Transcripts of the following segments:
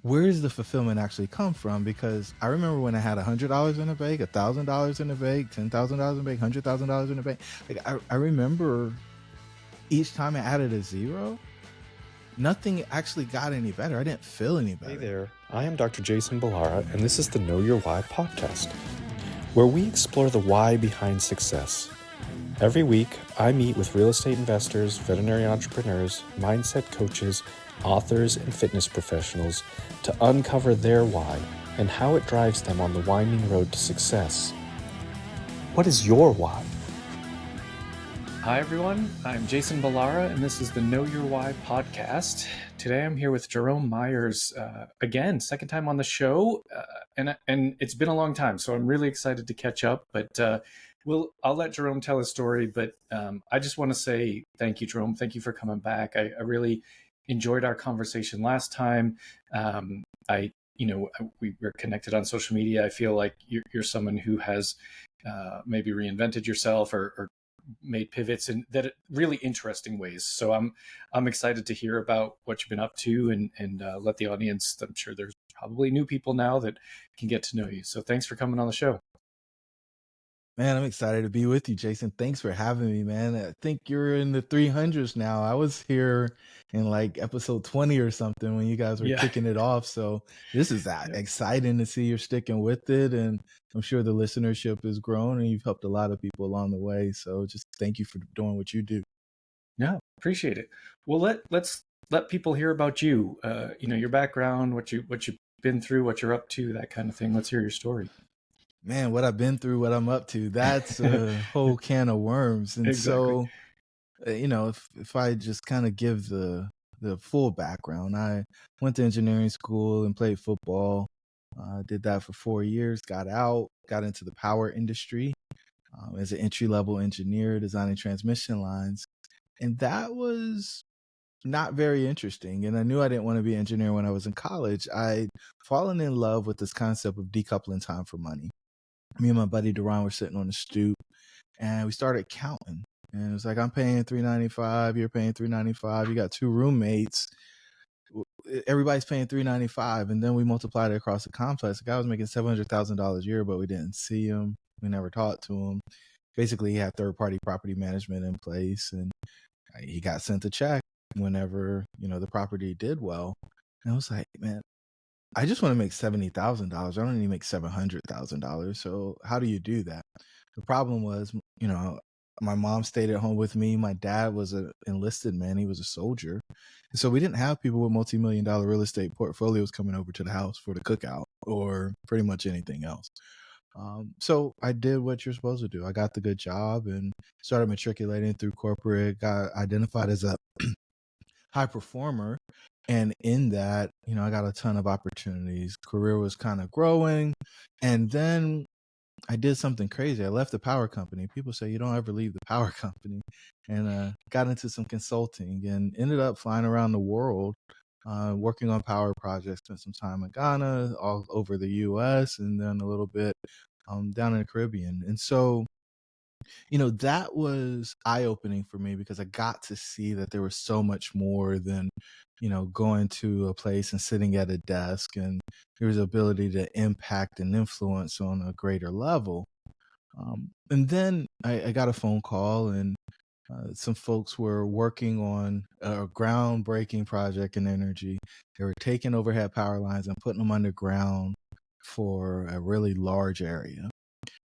where does the fulfillment actually come from? Because I remember when I had $100 in the bank, $1,000 in the bank, $10,000 in the bank, $100,000 in the bank. Like I remember each time I added a zero, nothing actually got any better. I didn't feel any Hey better. there, I am Dr. Jason Balara, and this is the Know Your Why podcast, where we explore the why behind success. Every week, I meet with real estate investors, veterinary entrepreneurs, mindset coaches, authors, and fitness professionals to uncover their why and how it drives them on the winding road to success. What is your why? Hi, everyone. I'm Jason Balara, and this is the Know Your Why podcast. Today, I'm here with Jerome Myers again, second time on the show, and it's been a long time, so I'm really excited to catch up. But I'll let Jerome tell his story. But I just want to say thank you, Jerome. Thank you for coming back. I really enjoyed our conversation last time. We were connected on social media. I feel like you're someone who has maybe reinvented yourself or made pivots in that really interesting ways. So I'm excited to hear about what you've been up to and let the audience. I'm sure there's probably new people now that can get to know you. So thanks for coming on the show. Man, I'm excited to be with you, Jason. Thanks for having me, man. I think you're in the 300s now. I was here in like episode 20 or something when you guys were Yeah. kicking it off. So this is Yeah. exciting to see you're sticking with it. And I'm sure the listenership has grown and you've helped a lot of people along the way. So just thank you for doing what you do. Yeah, appreciate it. Well, let's let people hear about you. Your background, what you've been through, what you're up to, that kind of thing. Let's hear your story. Man, what I've been through, what I'm up to, that's a whole can of worms. And Exactly. so if I just kind of give the full background, I went to engineering school and played football. Did that for 4 years, got out, got into the power industry as an entry-level engineer designing transmission lines. And that was not very interesting. And I knew I didn't want to be an engineer when I was in college. I'd fallen in love with this concept of decoupling time for money. Me and my buddy Duran were sitting on the stoop and we started counting. And it was like, I'm paying $395, you're paying $395, you got two roommates, everybody's paying $395, and then we multiplied it across the complex. The guy was making $700,000 a year, but we didn't see him. We never talked to him. Basically, he had third-party property management in place, and he got sent a check whenever the property did well. And I was like, man, I just want to make $70,000. I don't need to make $700,000. So how do you do that? The problem was, my mom stayed at home with me. My dad was an enlisted man. He was a soldier. And so we didn't have people with multi-million-dollar real estate portfolios coming over to the house for the cookout or pretty much anything else. So I did what you're supposed to do. I got the good job and started matriculating through corporate, got identified as a high performer. And in that, I got a ton of opportunities. Career was kind of growing. And then I did something crazy. I left the power company. People say you don't ever leave the power company. And got into some consulting and ended up flying around the world, working on power projects. Spent some time in Ghana, all over the US, and then a little bit down in the Caribbean. And so that was eye-opening for me because I got to see that there was so much more than, going to a place and sitting at a desk, and there was the ability to impact and influence on a greater level. And then I got a phone call, and some folks were working on a groundbreaking project in energy. They were taking overhead power lines and putting them underground for a really large area.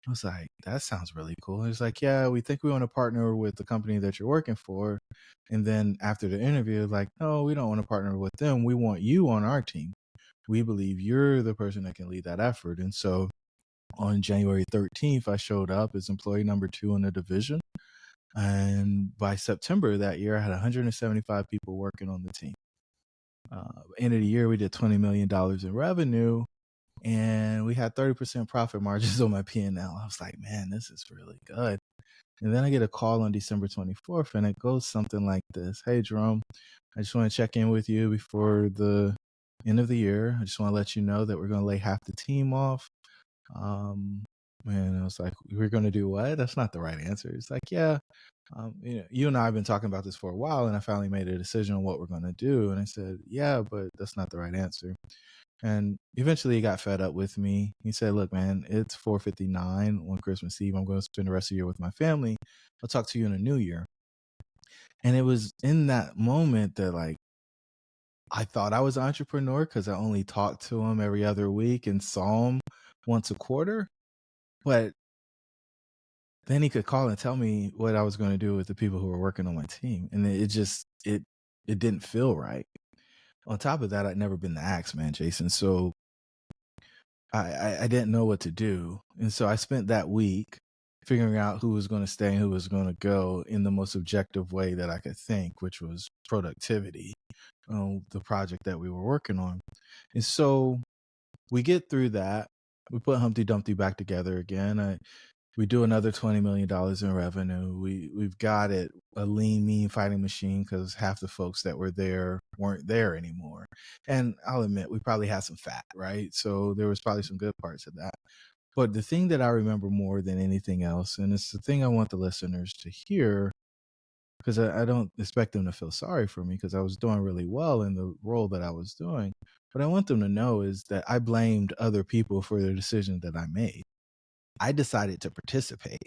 I was like, that sounds really cool. He's like, yeah, we think we want to partner with the company that you're working for. And then after the interview, like, no, we don't want to partner with them. We want you on our team. We believe you're the person that can lead that effort. And so on January 13th, I showed up as employee number 2 in the division. And by September of that year, I had 175 people working on the team. End of the year, we did $20 million in revenue. And we had 30% profit margins on my P&L. I was like, man, this is really good. And then I get a call on December 24th, and it goes something like this. Hey, Jerome, I just want to check in with you before the end of the year. I just want to let you know that we're going to lay half the team off. And I was like, "We're gonna do what? That's not the right answer." It's like, "Yeah, you and I have been talking about this for a while, and I finally made a decision on what we're gonna do." And I said, "Yeah, but that's not the right answer." And eventually he got fed up with me. He said, "Look, man, it's 4:59 on Christmas Eve. I'm gonna spend the rest of the year with my family. I'll talk to you in the new year." And it was in that moment that, like, I thought I was an entrepreneur because I only talked to him every other week and saw him once a quarter. But then he could call and tell me what I was gonna do with the people who were working on my team, and it just it didn't feel right. On top of that, I'd never been the axe man, Jason, so I didn't know what to do, and so I spent that week figuring out who was gonna stay and who was gonna go in the most objective way that I could think, which was productivity, the project that we were working on. And so we get through that. We put Humpty Dumpty back together again. We do another $20 million in revenue. We've got it a lean, mean fighting machine because half the folks that were there weren't there anymore. And I'll admit, we probably had some fat, right? So there was probably some good parts of that. But the thing that I remember more than anything else, and it's the thing I want the listeners to hear, because I don't expect them to feel sorry for me because I was doing really well in the role that I was doing. What I want them to know is that I blamed other people for the decision that I made. I decided to participate,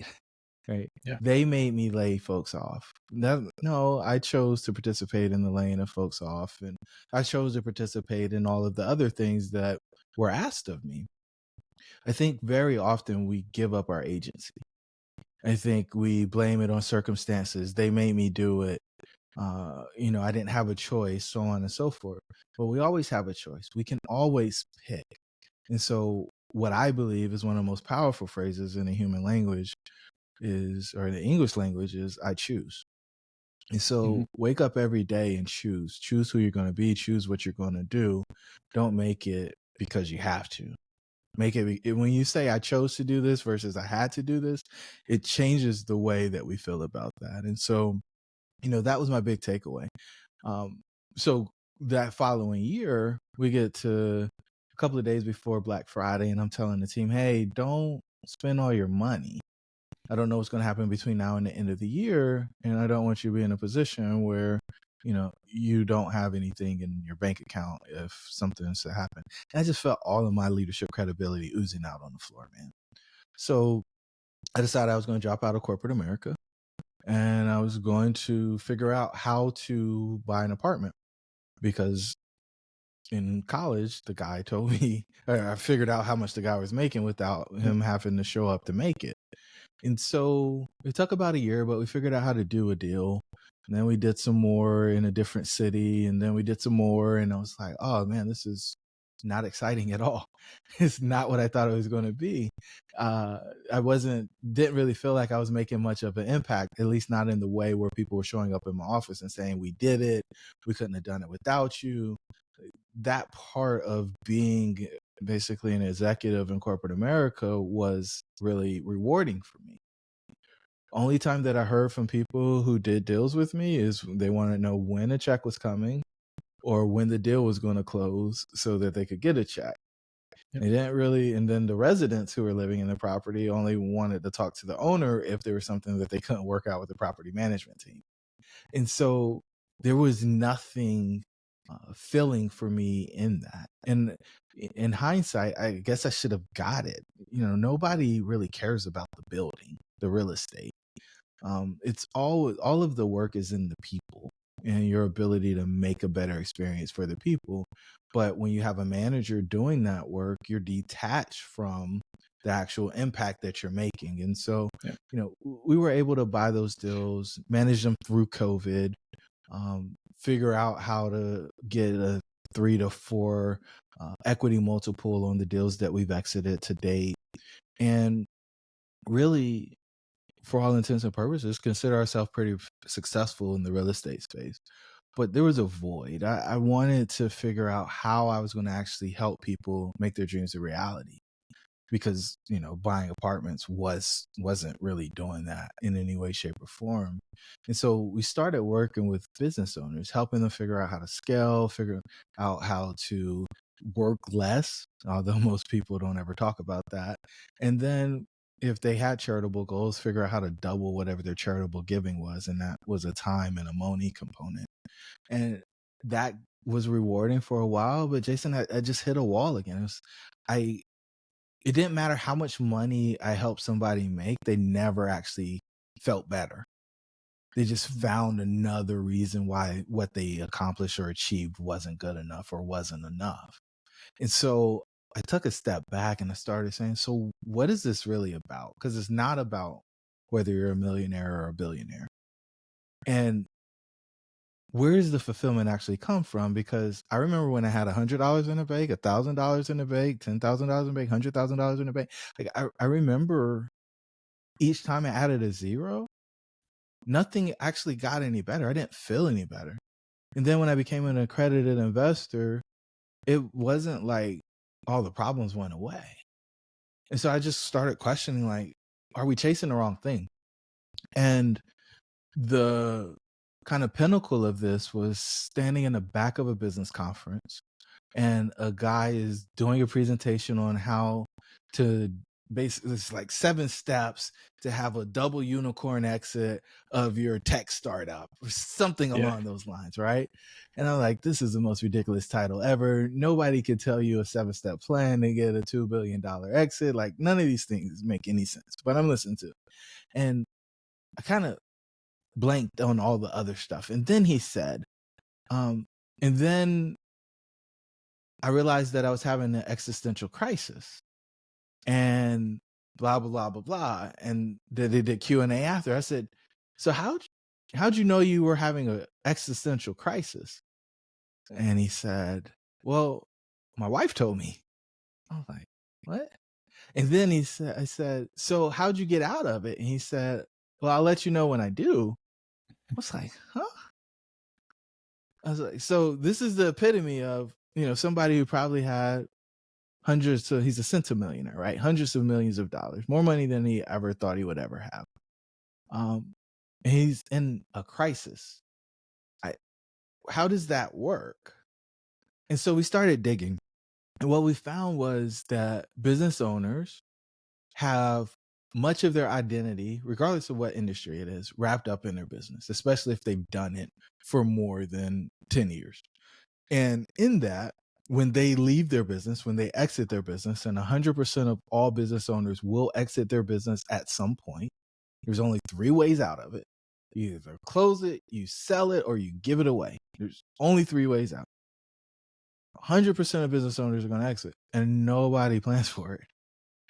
right? Yeah. They made me lay folks off. No, I chose to participate in the laying of folks off, and I chose to participate in all of the other things that were asked of me. I think very often we give up our agency. I think we blame it on circumstances. They made me do it. I didn't have a choice, so on and so forth. But we always have a choice. We can always pick. And so what I believe is one of the most powerful phrases in the human language is, or the English language is, I choose. And Mhm. so wake up every day and choose. Choose who you're going to be. Choose what you're going to do. Don't make it because you have to. Make it when you say I chose to do this versus I had to do this, it changes the way that we feel about that. And so, that was my big takeaway. Um, so that following year, we get to a couple of days before Black Friday, and I'm telling the team, "Hey, don't spend all your money. I don't know what's going to happen between now and the end of the year, and I don't want you to be in a position where you don't have anything in your bank account if something's to happen." And I just felt all of my leadership credibility oozing out on the floor, man. So I decided I was going to drop out of corporate America, and I was going to figure out how to buy an apartment because in college, the guy told me, or I figured out how much the guy was making without him having to show up to make it. And so it took about a year, but we figured out how to do a deal. And then we did some more in a different city, and then we did some more. And I was like, oh man, this is not exciting at all. It's not what I thought it was going to be. I didn't really feel like I was making much of an impact, at least not in the way where people were showing up in my office and saying, we did it. We couldn't have done it without you. That part of being basically an executive in corporate America was really rewarding for me. Only time that I heard from people who did deals with me is they wanted to know when a check was coming or when the deal was going to close so that they could get a check. Yep. They didn't really, and then the residents who were living in the property only wanted to talk to the owner if there was something that they couldn't work out with the property management team. And so there was nothing filling for me in that. And in hindsight, I guess I should have got it. Nobody really cares about the building, the real estate. It's all of the work is in the people and your ability to make a better experience for the people. But when you have a manager doing that work, you're detached from the actual impact that you're making. And so, Yeah. we were able to buy those deals, manage them through COVID, figure out how to get a 3 to 4 equity multiple on the deals that we've exited to date. And really, for all intents and purposes, consider ourselves pretty successful in the real estate space. But there was a void. I wanted to figure out how I was going to actually help people make their dreams a reality because, buying apartments wasn't really doing that in any way, shape, or form. And so we started working with business owners, helping them figure out how to scale, figure out how to work less, although most people don't ever talk about that. And then if they had charitable goals, figure out how to double whatever their charitable giving was, and that was a time and a money component. And that was rewarding for a while, but Jason, I just hit a wall again. It didn't matter how much money I helped somebody make, they never actually felt better. They just found another reason why what they accomplished or achieved wasn't good enough or wasn't enough. And so I took a step back and I started saying, so what is this really about? Because it's not about whether you're a millionaire or a billionaire. And where does the fulfillment actually come from? Because I remember when I had $100 in the bank, $1,000 in the bank, $10,000 in the bank, $100,000 in the bank. Like I remember each time I added a zero, nothing actually got any better. I didn't feel any better. And then when I became an accredited investor, it wasn't like all the problems went away. And so I just started questioning, like, are we chasing the wrong thing? And the kind of pinnacle of this was standing in the back of a business conference, and a guy is doing a presentation on how to basically, it's like 7 steps to have a double unicorn exit of your tech startup or something along those lines, right? And I'm like, this is the most ridiculous title ever. Nobody could tell you a 7-step plan to get a $2 billion exit. Like, none of these things make any sense, but I'm listening to it. And I kind of blanked on all the other stuff. And then he said, and then I realized that I was having an existential crisis and blah, blah, blah, blah, blah. And they did Q&A after. I said, so how'd you know you were having an existential crisis? And he said, well, my wife told me. I was like, what? And then I said, so how'd you get out of it? And he said, well, I'll let you know when I do. I was like, huh? I was like, so this is the epitome of, somebody who probably had hundreds, so he's a centimillionaire, right? Hundreds of millions of dollars, more money than he ever thought he would ever have. And he's in a crisis. How does that work? And so we started digging. And what we found was that business owners have much of their identity, regardless of what industry it is, wrapped up in their business, especially if they've done it for more than 10 years. And in that, when they leave their business, when they exit their business, and 100% of all business owners will exit their business at some point, there's only 3 ways out of it. You either close it, you sell it, or you give it away. There's only 3 ways out. 100% of business owners are going to exit, and nobody plans for it.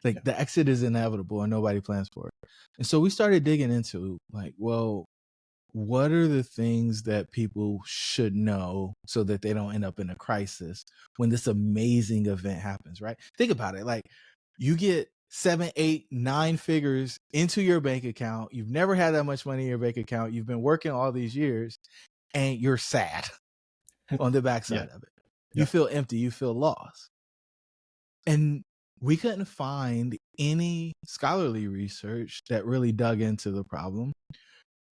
Like, the exit is inevitable and nobody plans for it. And so we started digging into, like, well, what are the things that people should know so that they don't end up in a crisis when this amazing event happens, right? Think about it. Like, you get 7, 8, 9 figures into your bank account. You've never had that much money in your bank account. You've been working all these years and you're sad on the backside of it. You feel empty. You feel lost. And we couldn't find any scholarly research that really dug into the problem.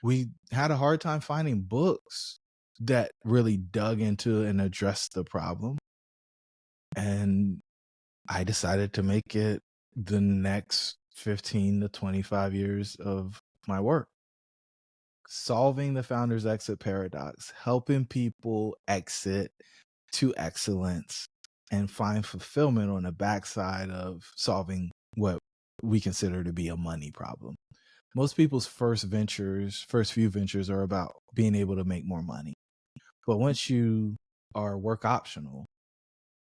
We had a hard time finding books that really dug into and addressed the problem. And I decided to make it the next 15 to 25 years of my work. Solving the founder's exit paradox, helping people exit to excellence and find fulfillment on the backside of solving what we consider to be a money problem. Most people's first few ventures are about being able to make more money. But once you are work optional,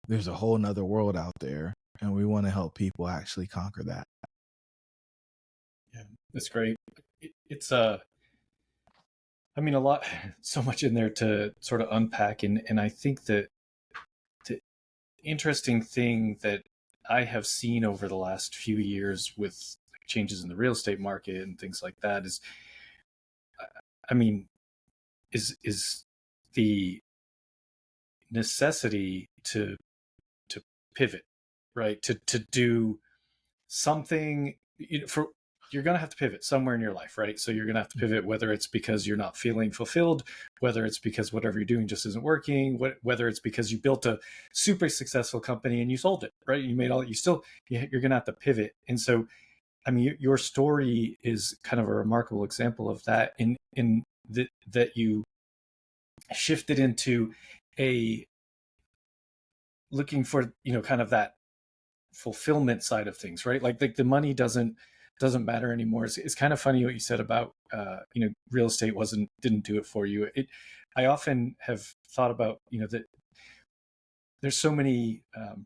there's a whole nother world out there, and we want to help people actually conquer that. Yeah, that's great. It's I mean, a lot, so much in there to sort of unpack. And I think that the interesting thing that I have seen over the last few years with changes in the real estate market and things like that is, I mean, is the necessity to pivot, right? To do something, you're going to have to pivot somewhere in your life, right? So you're going to have to pivot, whether it's because you're not feeling fulfilled, whether it's because whatever you're doing just isn't working, whether it's because you built a super successful company and you sold it, right? You're going to have to pivot. And so I mean, your story is kind of a remarkable example of that that you shifted into a looking for, kind of that fulfillment side of things, right? Like the money doesn't matter anymore. It's kind of funny what you said about real estate didn't do it for you. I often have thought about that there's so many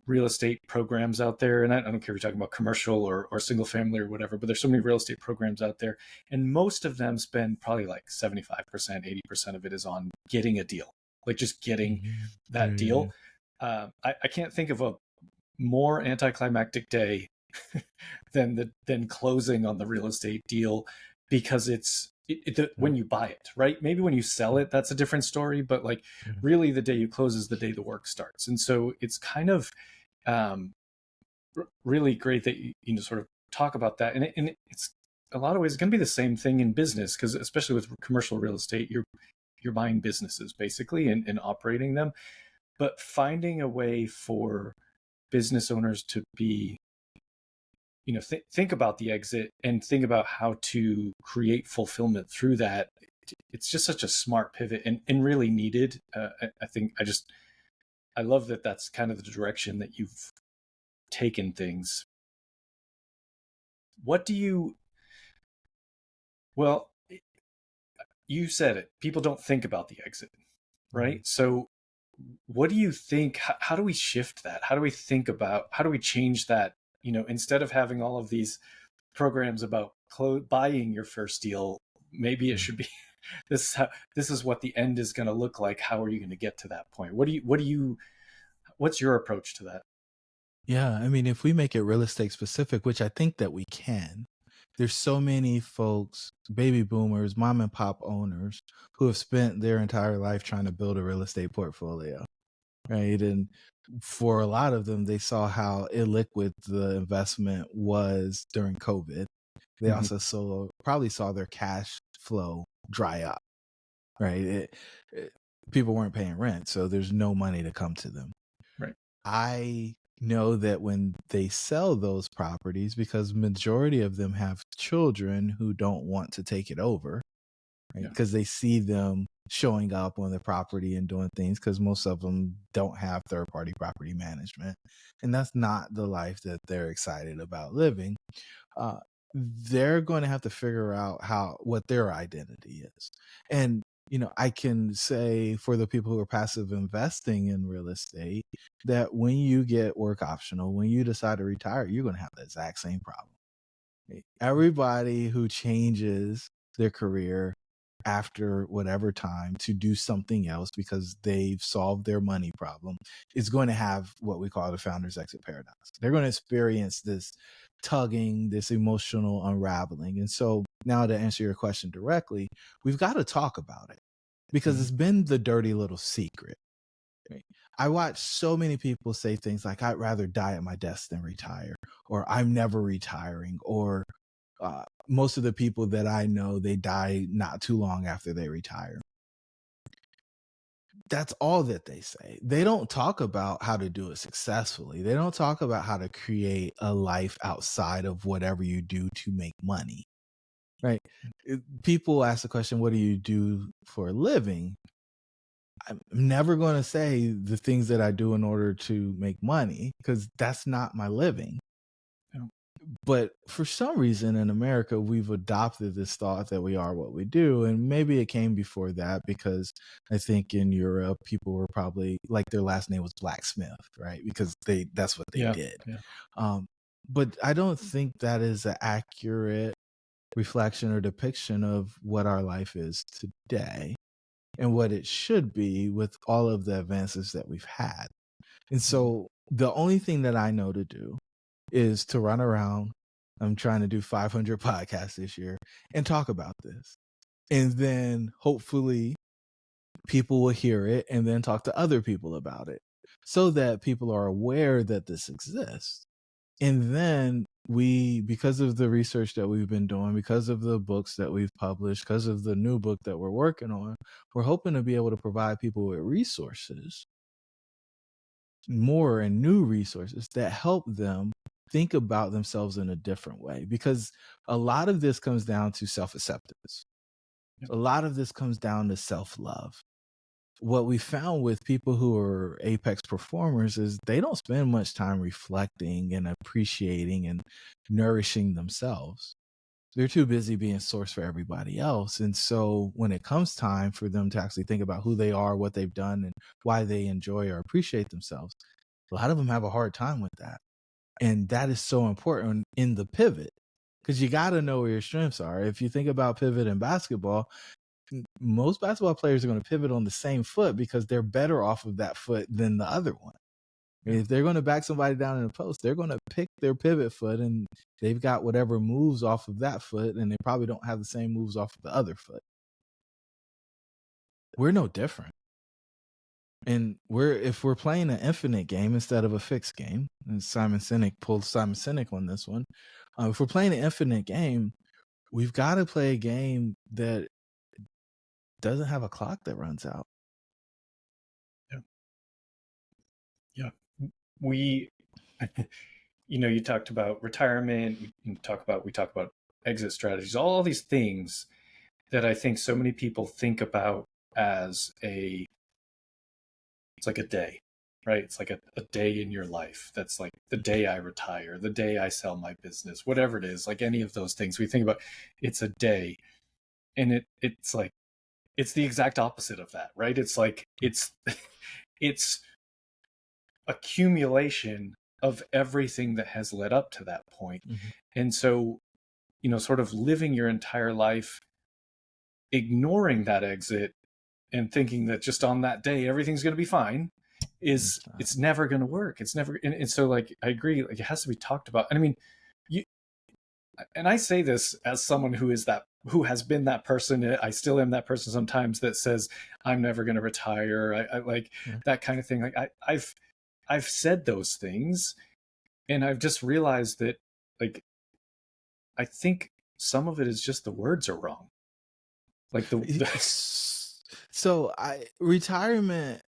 real estate programs out there, and I don't care if you're talking about commercial or single family or whatever, but there's so many real estate programs out there, and most of them spend probably like 75%, 80% of it is on getting a deal, like just getting that deal. I can't think of a more anticlimactic day than closing on the real estate deal, because when you buy it, right? Maybe when you sell it, that's a different story, but like really the day you close is the day the work starts. And so it's kind of really great that you sort of talk about that. And it's a lot of ways, it's going to be the same thing in business, because especially with commercial real estate, you're buying businesses basically and operating them, but finding a way for business owners to be, think about the exit and think about how to create fulfillment through that. It's just such a smart pivot and really needed. I think I love that that's kind of the direction that you've taken things. Well, you said it, people don't think about the exit, right? So what do you think, how do we shift that? How do we change that? Instead of having all of these programs about buying your first deal, maybe it should be this is what the end is going to look like. How are you going to get to that point? What's your approach to that? Yeah, I mean, if we make it real estate specific, which I think that we can, there's so many folks, baby boomers, mom and pop owners, who have spent their entire life trying to build a real estate portfolio, right? And for a lot of them, they saw how illiquid the investment was during COVID. They also probably saw their cash flow dry up, right? People weren't paying rent, so there's no money to come to them. Right. I know that when they sell those properties, because majority of them have children who don't want to take it over, right? Because they see them showing up on the property and doing things, because most of them don't have third-party property management, and that's not the life that they're excited about living. They're going to have to figure out what their identity is. And I can say for the people who are passive investing in real estate, that when you get work optional, when you decide to retire, you're going to have the exact same problem. Everybody who changes their career after whatever time to do something else because they've solved their money problem is going to have what we call the founder's exit paradox. They're going to experience this tugging, this emotional unraveling. And so now, to answer your question directly, we've got to talk about it, because it's been the dirty little secret. Right? I watch so many people say things like, I'd rather die at my desk than retire, or I'm never retiring, or most of the people that I know, they die not too long after they retire. That's all that they say. They don't talk about how to do it successfully. They don't talk about how to create a life outside of whatever you do to make money, right? People ask the question, what do you do for a living? I'm never going to say the things that I do in order to make money, because that's not my living. But for some reason in America, we've adopted this thought that we are what we do. And maybe it came before that, because I think in Europe, people were probably like, their last name was blacksmith, right? Because that's what they did. Yeah. But I don't think that is an accurate reflection or depiction of what our life is today and what it should be with all of the advances that we've had. And so the only thing that I know to do is to run around. I'm trying to do 500 podcasts this year and talk about this. And then hopefully people will hear it and then talk to other people about it, so that people are aware that this exists. And then because of the research that we've been doing, because of the books that we've published, because of the new book that we're working on, we're hoping to be able to provide people with resources, more and new resources that help them think about themselves in a different way, because a lot of this comes down to self-acceptance. Yep. A lot of this comes down to self-love. What we found with people who are apex performers is they don't spend much time reflecting and appreciating and nourishing themselves. They're too busy being source for everybody else. And so when it comes time for them to actually think about who they are, what they've done, and why they enjoy or appreciate themselves, a lot of them have a hard time with that. And that is so important in the pivot, because you got to know where your strengths are. If you think about pivot in basketball, most basketball players are going to pivot on the same foot because they're better off of that foot than the other one. If they're going to back somebody down in a post, they're going to pick their pivot foot, and they've got whatever moves off of that foot, and they probably don't have the same moves off of the other foot. We're no different. And if we're playing an infinite game instead of a fixed game, and Simon Sinek pulled Simon Sinek on this one, if we're playing an infinite game, we've got to play a game that doesn't have a clock that runs out. Yeah. We, you talked about retirement, we talk about exit strategies, all these things that I think so many people think about as it's like a day, right? It's like a day in your life. That's like the day I retire, the day I sell my business, whatever it is, like any of those things we think about, it's a day. And it's like, it's the exact opposite of that, right? It's like, it's accumulation of everything that has led up to that point. Mm-hmm. And so, sort of living your entire life ignoring that exit and thinking that just on that day everything's going to be fine it's never going to work. It's never. And so, like, I agree, like, it has to be talked about. And I mean, and I say this as someone who has been that person. I still am that person sometimes that says I'm never going to retire. I like that kind of thing. Like I've said those things, and I've just realized that, like, I think some of it is just the words are wrong. Like so retirement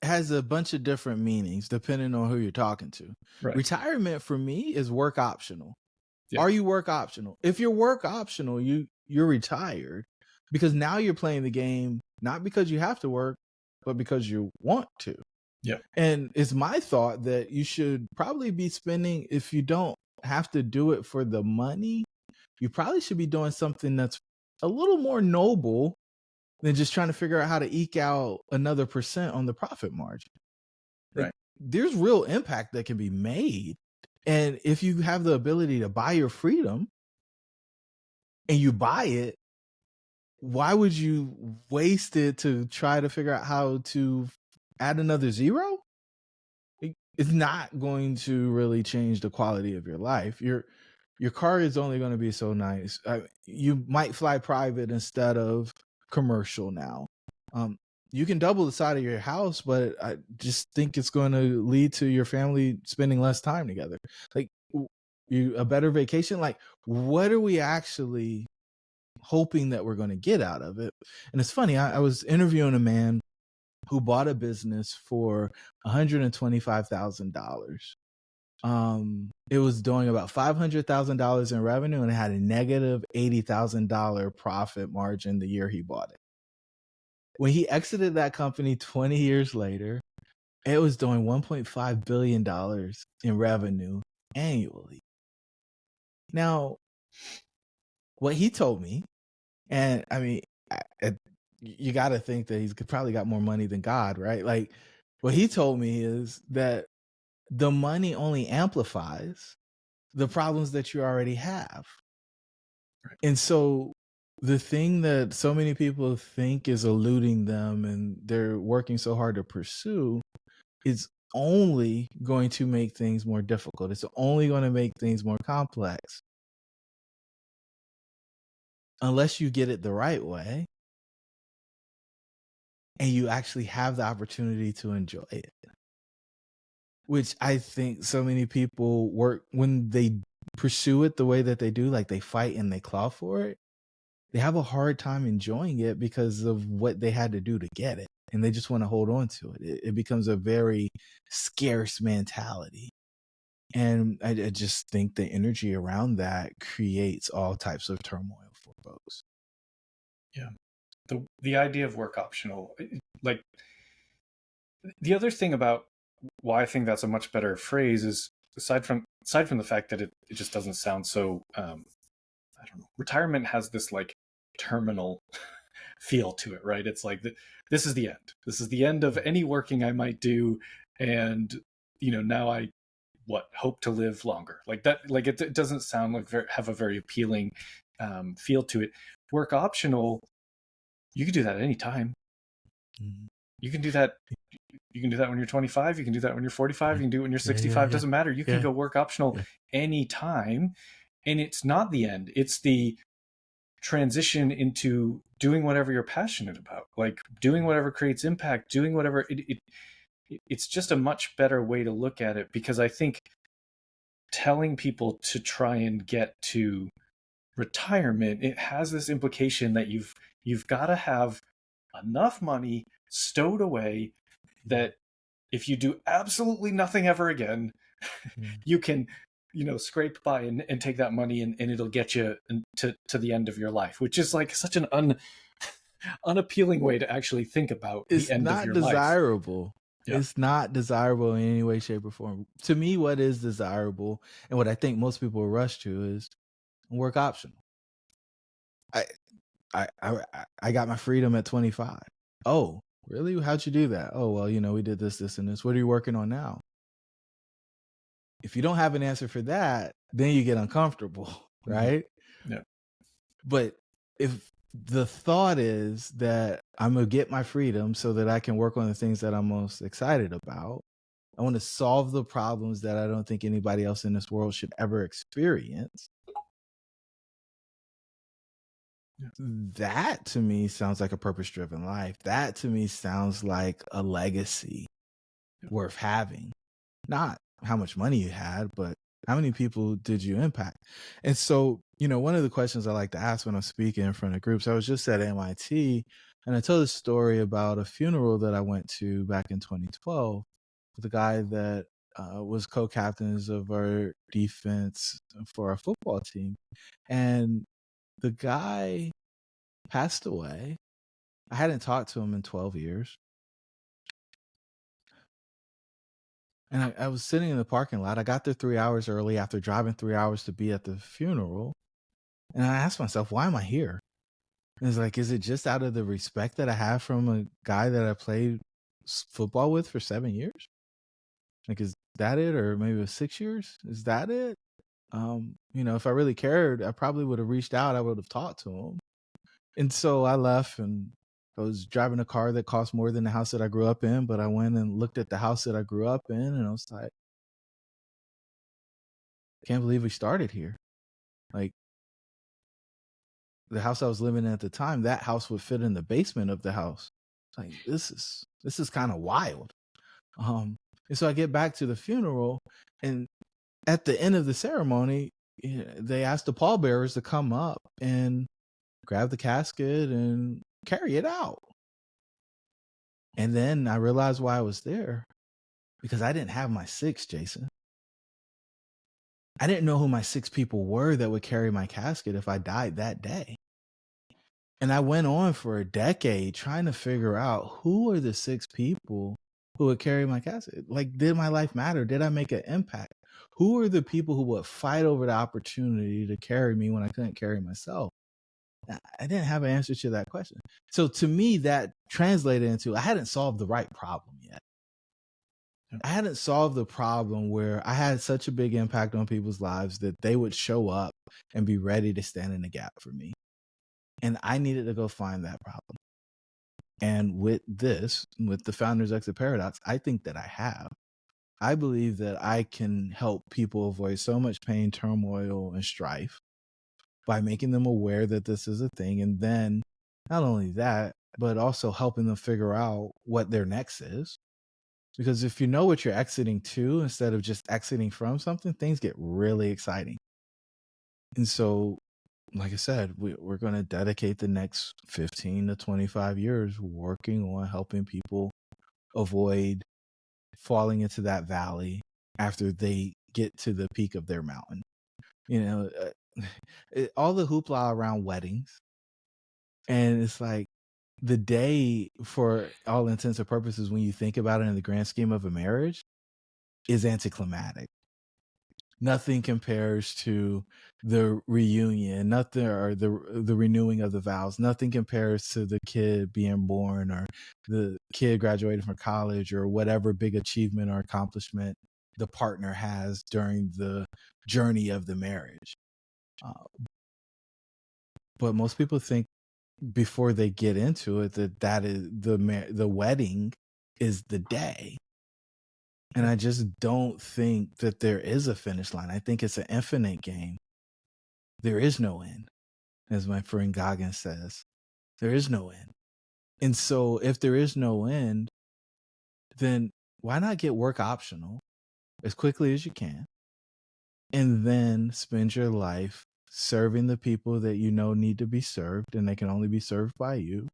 has a bunch of different meanings depending on who you're talking to. Right. Retirement for me is work optional. Yeah. Are you work optional? If you're work optional, you're retired, because now you're playing the game not because you have to work, but because you want to. Yeah. And it's my thought that you should probably be spending, if you don't have to do it for the money, you probably should be doing something that's a little more noble than just trying to figure out how to eke out another % on the profit margin. Like, right. There's real impact that can be made. And if you have the ability to buy your freedom and you buy it, why would you waste it to try to figure out how to add another zero? It's not going to really change the quality of your life. Your car is only going to be so nice. You might fly private instead of commercial now. You can double the size of your house, but I just think it's going to lead to your family spending less time together. Like, a better vacation. Like, what are we actually hoping that we're going to get out of it? And it's funny, I was interviewing a man who bought a business for $125,000. It was doing about $500,000 in revenue, and it had a negative $80,000 profit margin the year he bought it. When he exited that company 20 years later, it was doing $1.5 billion in revenue annually. Now, what he told me, and I mean, you got to think that he's probably got more money than God, right? Like, what he told me is that the money only amplifies the problems that you already have. And so the thing that so many people think is eluding them and they're working so hard to pursue is only going to make things more difficult. It's only going to make things more complex. Unless you get it the right way and you actually have the opportunity to enjoy it. Which I think so many people work when they pursue it the way that they do, like they fight and they claw for it. They have a hard time enjoying it because of what they had to do to get it. And they just want to hold on to it. It becomes a very scarce mentality. And I just think the energy around that creates all types of turmoil for folks. Yeah. The idea of work optional, like the other thing about why I think that's a much better phrase is aside from the fact that it just doesn't sound so I don't know. Retirement has this like terminal feel to it, right? It's like this is the end. This is the end of any working I might do, and now I hope to live longer. Like that. Like it doesn't sound like have a very appealing feel to it. Work optional, you can do that at any time. Mm-hmm. You can do that. You can do that when you're 25. You can do that when you're 45. You can do it when you're 65. Doesn't matter. You can go work optional anytime. And it's not the end. It's the transition into doing whatever you're passionate about, like doing whatever creates impact, doing whatever. It's just a much better way to look at it, because I think telling people to try and get to retirement, it has this implication that you've got to have enough money stowed away that if you do absolutely nothing ever again, you can scrape by and take that money, and it'll get you to the end of your life, which is like such an unappealing way to actually think about the end of your life. It's not desirable. Yeah. It's not desirable in any way, shape, or form. To me, what is desirable and what I think most people rush to is work optional. I got my freedom at 25. Oh, really? How'd you do that? Oh, well, we did this, this, and this. What are you working on now? If you don't have an answer for that, then you get uncomfortable, right? Yeah. But if the thought is that I'm going to get my freedom so that I can work on the things that I'm most excited about, I want to solve the problems that I don't think anybody else in this world should ever experience. That to me sounds like a purpose-driven life. That to me sounds like a legacy worth having. Not how much money you had, but how many people did you impact? And so, one of the questions I like to ask when I'm speaking in front of groups, I was just at MIT and I told a story about a funeral that I went to back in 2012 with a guy that was co-captains of our defense for our football team. And the guy passed away. I hadn't talked to him in 12 years. And I was sitting in the parking lot. I got there 3 hours early after driving 3 hours to be at the funeral. And I asked myself, why am I here? And it's like, is it just out of the respect that I have from a guy that I played football with for 7 years? Like, is that it? Or maybe it was 6 years? Is that it? If I really cared, I probably would have reached out. I would have talked to him. And so I left, and I was driving a car that cost more than the house that I grew up in, but I went and looked at the house that I grew up in, and I was like, can't believe we started here. Like, the house I was living in at the time, that house would fit in the basement of the house. Like, this is kind of wild. And so I get back to the funeral, and at the end of the ceremony, they asked the pallbearers to come up and grab the casket and carry it out. And then I realized why I was there, because I didn't have my 6, Jason. I didn't know who my 6 people were that would carry my casket if I died that day. And I went on for a decade trying to figure out who are the 6 people who would carry my casket. Like, did my life matter? Did I make an impact? Who are the people who would fight over the opportunity to carry me when I couldn't carry myself? I didn't have an answer to that question. So to me, that translated into I hadn't solved the right problem yet. I hadn't solved the problem where I had such a big impact on people's lives that they would show up and be ready to stand in the gap for me. And I needed to go find that problem. And with the Founder's Exit Paradox, I think that I have. I believe that I can help people avoid so much pain, turmoil, and strife by making them aware that this is a thing. And then not only that, but also helping them figure out what their next is. Because if you know what you're exiting to instead of just exiting from something, things get really exciting. And so, like I said, we're going to dedicate the next 15 to 25 years working on helping people avoid falling into that valley after they get to the peak of their mountain. You know, all the hoopla around weddings, and it's like the day, for all intents and purposes, when you think about it in the grand scheme of a marriage, is anticlimactic. Nothing compares to the reunion, nothing, or the renewing of the vows. Nothing compares to the kid being born, or the kid graduating from college, or whatever big achievement or accomplishment the partner has during the journey of the marriage. Uh, but most people think before they get into it that is the wedding is the day. And I just don't think that there is a finish line. I think it's an infinite game. There is no end, as my friend Goggins says. There is no end. And so if there is no end, then why not get work optional as quickly as you can, and then spend your life serving the people that you know need to be served, and they can only be served by you,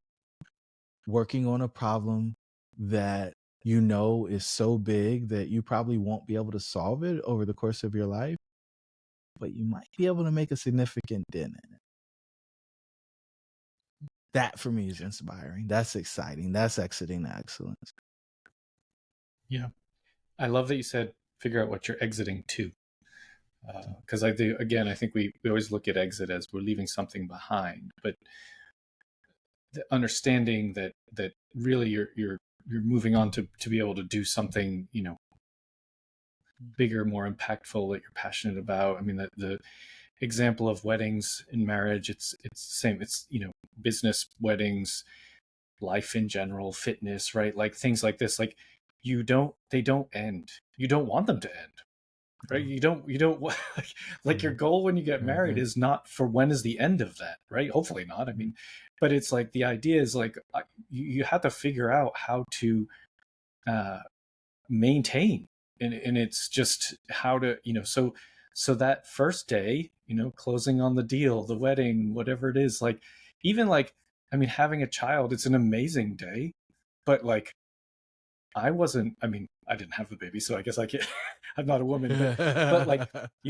working on a problem that you know is so big that you probably won't be able to solve it over the course of your life, but you might be able to make a significant dent in it. That for me is inspiring. That's exciting. That's exiting to excellence. Yeah. I love that you said figure out what you're exiting to. Because I think we always look at exit as we're leaving something behind, but the understanding that really you're moving on to be able to do something, bigger, more impactful that you're passionate about. I mean, the example of weddings and marriage, it's the same. It's, business, weddings, life in general, fitness, right? Like things like this, like they don't end. You don't want them to end. Right? You don't like your goal when you get married is not for when is the end of that, right? Hopefully not. I mean, but it's like the idea is like you have to figure out how to maintain, and it's just how to, so that first day, closing on the deal, the wedding, whatever it is, like even like, I mean, having a child, it's an amazing day, but like I didn't have the baby, so I guess I can't, I'm not a woman, but like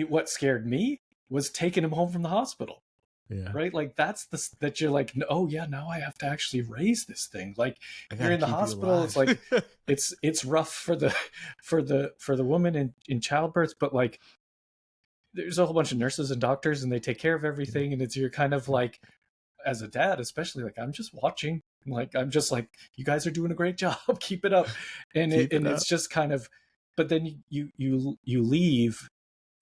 what scared me was taking him home from the hospital. Yeah. Right? Like that you're like, oh yeah, now I have to actually raise this thing. Like you're in the hospital, it's like it's rough for the woman in childbirth, but like there's a whole bunch of nurses and doctors and they take care of everything, and you're kind of like, as a dad especially, like I'm just watching, like I'm just like, you guys are doing a great job, keep it up. And it's just kind of, but then you leave,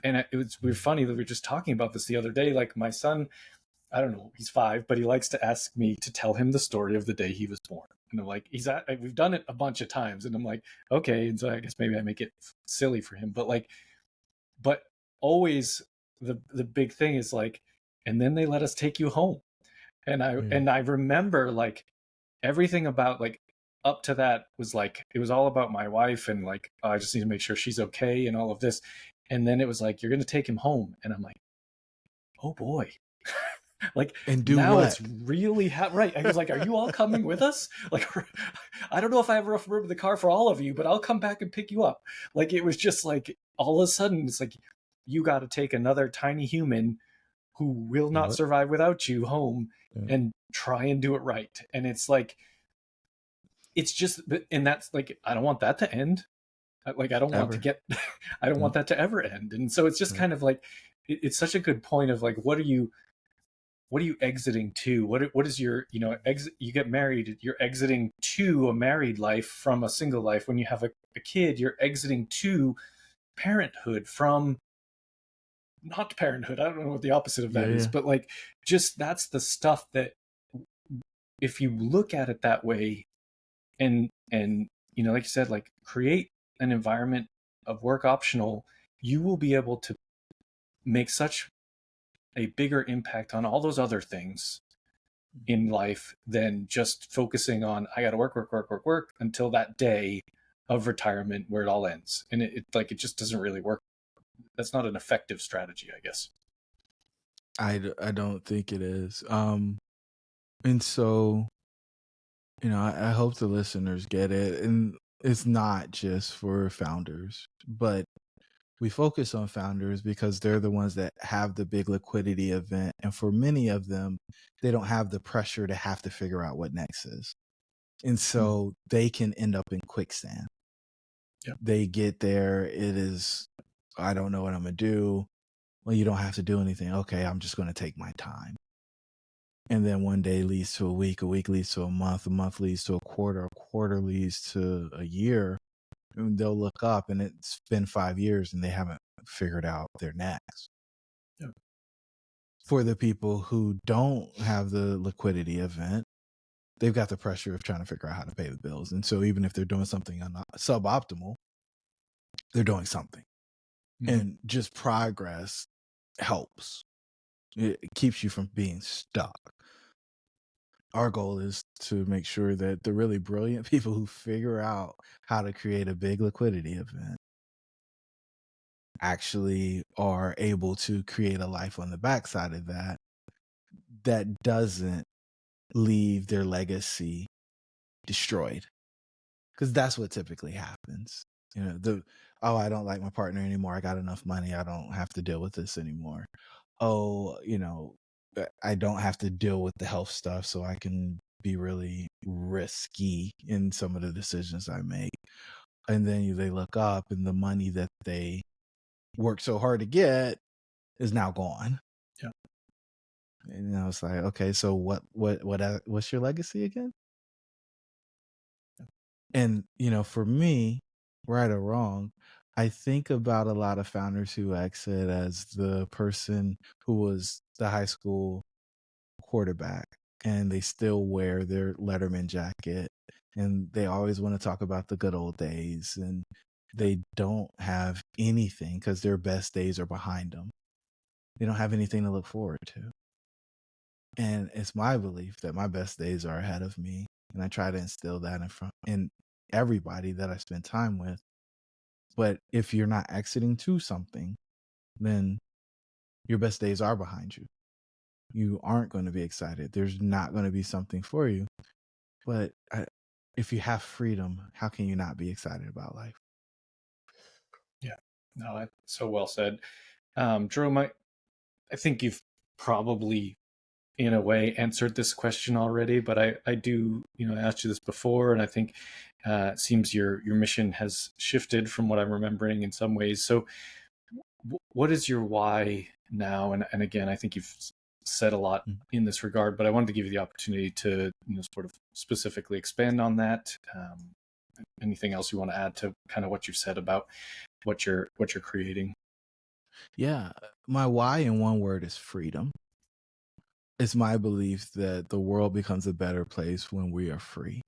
and we're funny that we were just talking about this the other day. Like my son, I don't know, he's 5, but he likes to ask me to tell him the story of the day he was born. And I'm like, we've done it a bunch of times, and I'm like, okay. And so I guess maybe I make it silly for him, but always the big thing is like, and then they let us take you home. And I remember like everything about like up to that was like, it was all about my wife, and like, oh, I just need to make sure she's okay and all of this. And then it was like, you're going to take him home. And I'm like, oh boy. Like, and do now what? It's really right. I was like, are you all coming with us? Like, I don't know if I have enough room in the car for all of you, but I'll come back and pick you up. Like, it was just like, all of a sudden, it's like, you got to take another tiny human who will not survive without you home and try and do it right. And it's like, it's just, and that's like, I don't want that to end. Like, I don't want to get, I don't want that to ever end. And so it's just kind of like, it's such a good point of like, what are you exiting to? What is your, exit? You get married, you're exiting to a married life from a single life. When you have a kid, you're exiting to parenthood from not parenthood. I don't know what the opposite of that is, but like, just that's the stuff that if you look at it that way, and like you said, like create an environment of work optional, you will be able to make such a bigger impact on all those other things in life than just focusing on, I got to work until that day of retirement where it all ends. And it just doesn't really work. That's not an effective strategy, I guess. I don't think it is. And so, I hope the listeners get it. And it's not just for founders, but We focus on founders because they're the ones that have the big liquidity event. And for many of them, they don't have the pressure to have to figure out what next is. And so they can end up in quicksand. Yep. They get there. It is, I don't know what I'm going to do. Well, you don't have to do anything. Okay, I'm just going to take my time. And then one day leads to a week leads to a month leads to a quarter leads to a year. And they'll look up and it's been 5 years and they haven't figured out their next. Yep. For the people who don't have the liquidity event, they've got the pressure of trying to figure out how to pay the bills. And so even if they're doing something suboptimal, they're doing something. And just progress helps. It keeps you from being stuck. Our goal is to make sure that the really brilliant people who figure out how to create a big liquidity event actually are able to create a life on the backside of that that doesn't leave their legacy destroyed. Because that's what typically happens. I don't like my partner anymore. I got enough money. I don't have to deal with this anymore. I don't have to deal with the health stuff, so I can be really risky in some of the decisions I make. And then they look up and the money that they worked so hard to get is now gone. Yeah. And I was like, okay, so what's your legacy again? And, for me, right or wrong, I think about a lot of founders who exit as the person who was the high school quarterback and they still wear their Letterman jacket and they always want to talk about the good old days and they don't have anything because their best days are behind them. They don't have anything to look forward to. And it's my belief that my best days are ahead of me. And I try to instill that in everybody that I spend time with. But if you're not exiting to something, then your best days are behind you. You aren't going to be excited. There's not going to be something for you. But if you have freedom, how can you not be excited about life? Yeah, no, that's so well said. Jerome, I think you've probably in a way answered this question already, but I do, I asked you this before, and I think it seems your mission has shifted from what I'm remembering in some ways. So what is your why now? And again, I think you've said a lot in this regard, but I wanted to give you the opportunity to, sort of specifically expand on that. Anything else you want to add to kind of what you've said about what you're creating? Yeah, my why in one word is freedom. It's my belief that the world becomes a better place when we are free.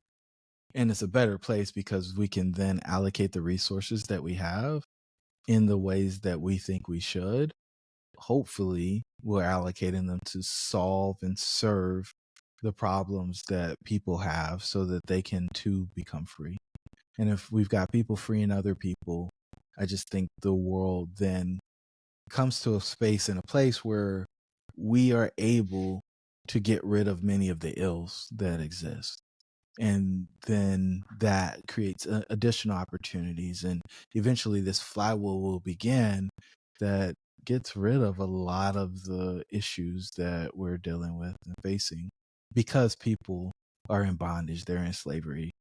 And it's a better place because we can then allocate the resources that we have in the ways that we think we should. Hopefully, we're allocating them to solve and serve the problems that people have so that they can too become free. And if we've got people freeing other people, I just think the world then comes to a space and a place where we are able to get rid of many of the ills that exist. And then that creates additional opportunities. And eventually this flywheel will begin that gets rid of a lot of the issues that we're dealing with and facing because people are in bondage. They're in slavery.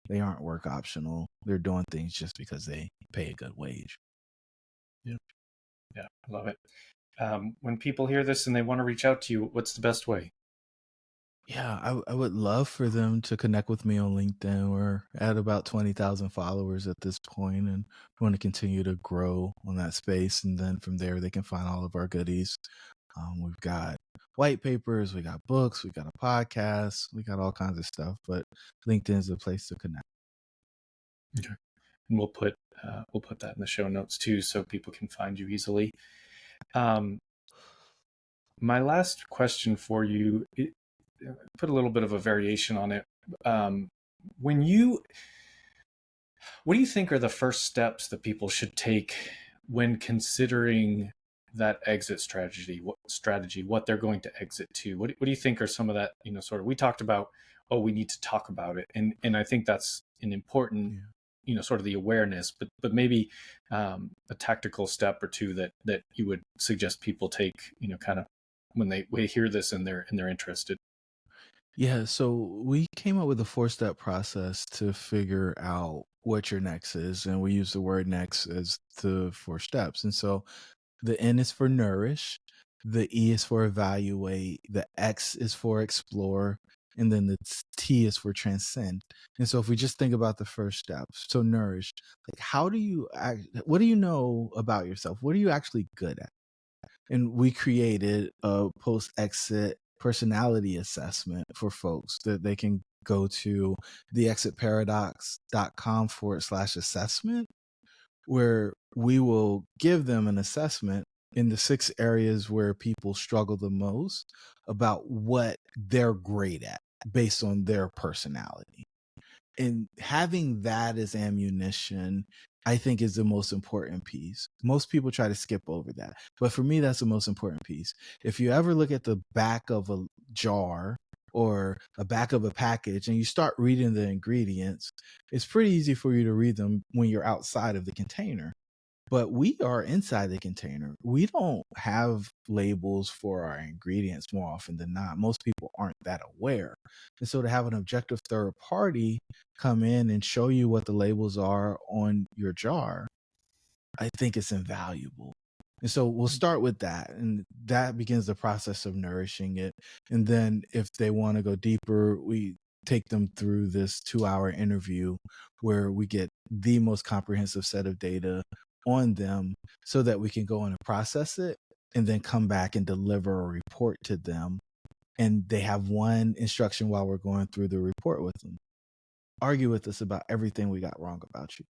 They aren't work optional. They're doing things just because they pay a good wage. Yeah. Yeah, I love it. When people hear this and they want to reach out to you, what's the best way? Yeah, I would love for them to connect with me on LinkedIn. We're at about 20,000 followers at this point, and we want to continue to grow on that space. And then from there, they can find all of our goodies. We've got white papers, we got books, we got a podcast, we got all kinds of stuff. But LinkedIn is the place to connect. Okay, and we'll put that in the show notes too, so people can find you easily. My last question for you, put a little bit of a variation on it. What do you think are the first steps that people should take when considering that exit strategy, what they're going to exit to? What do you think are some of that, sort of, we talked about, we need to talk about it. And I think that's an important, sort of the awareness, but maybe a tactical step or two that you would suggest people take, kind of when they hear this and they're interested. Yeah, so we came up with a four-step process to figure out what your next is, and we use the word next as the four steps. And so the N is for nourish, the E is for evaluate, the X is for explore, and then the T is for transcend. And so if we just think about the first step, so nourish, like how do you what do you know about yourself? What are you actually good at? And we created a post-exit personality assessment for folks that they can go to theexitparadox.com/assessment, where we will give them an assessment in the 6 areas where people struggle the most about what they're great at based on their personality. And having that as ammunition, I think, is the most important piece. Most people try to skip over that, but for me, that's the most important piece. If you ever look at the back of a jar or a back of a package and you start reading the ingredients, it's pretty easy for you to read them when you're outside of the container. But we are inside the container. We don't have labels for our ingredients more often than not. Most people aren't that aware. And so to have an objective third party come in and show you what the labels are on your jar, I think it's invaluable. And so we'll start with that, and that begins the process of nourishing it. And then if they want to go deeper, we take them through this 2-hour interview where we get the most comprehensive set of data on them so that we can go in and process it and then come back and deliver a report to them. And they have one instruction while we're going through the report with them: argue with us about everything we got wrong about you.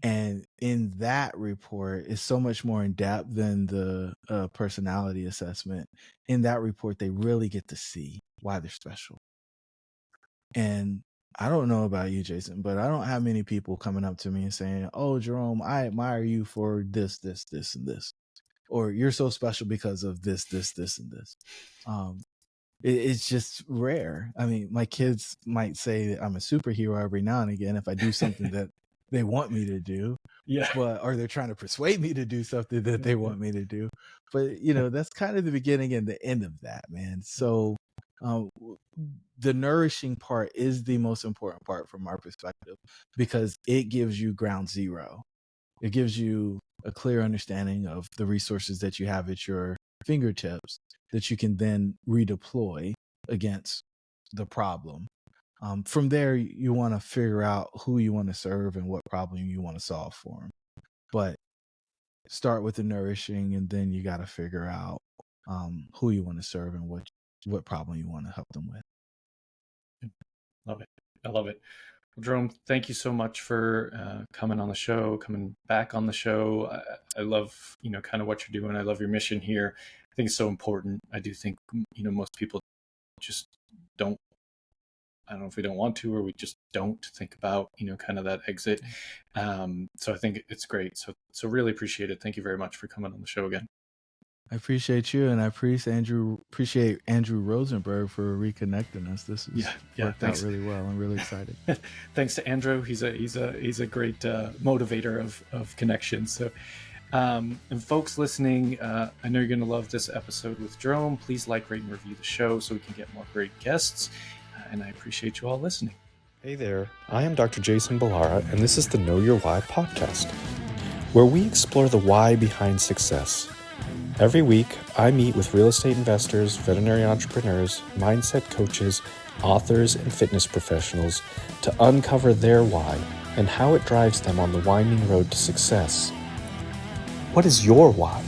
And in that report is so much more in depth than the personality assessment. In that report, they really get to see why they're special. And I don't know about you, Jason, but I don't have many people coming up to me and saying, "Oh, Jerome, I admire you for this, this, this, and this," or "You're so special because of this, this, this, and this." It's just rare. I mean, my kids might say that I'm a superhero every now and again if I do something that they want me to do. Yeah. But or they're trying to persuade me to do something that they want me to do. But that's kind of the beginning and the end of that, man. So the nourishing part is the most important part from our perspective, because it gives you ground zero. It gives you a clear understanding of the resources that you have at your fingertips that you can then redeploy against the problem. From there, you want to figure out who you want to serve and what problem you want to solve for them. But start with the nourishing, and then you got to figure out who you want to serve and what problem you want to help them with. Love it. I love it. Well, Jerome, thank you so much for coming on the show, coming back on the show. I love, kind of what you're doing. I love your mission here. I think it's so important. I do think, most people just don't, I don't know if we don't want to, or we just don't think about, kind of that exit. So I think it's great. So really appreciate it. Thank you very much for coming on the show again. I appreciate you, and I appreciate Andrew Rosenberg for reconnecting us. This is worked out really well. I'm really excited. Thanks to Andrew. He's a great motivator of connections. So, and folks listening, I know you're going to love this episode with Jerome. Please like, rate, and review the show so we can get more great guests. And I appreciate you all listening. Hey there, I am Dr. Jason Balara, and this is the Know Your Why podcast, where we explore the why behind success. Every week, I meet with real estate investors, veterinary entrepreneurs, mindset coaches, authors, and fitness professionals to uncover their why and how it drives them on the winding road to success. What is your why?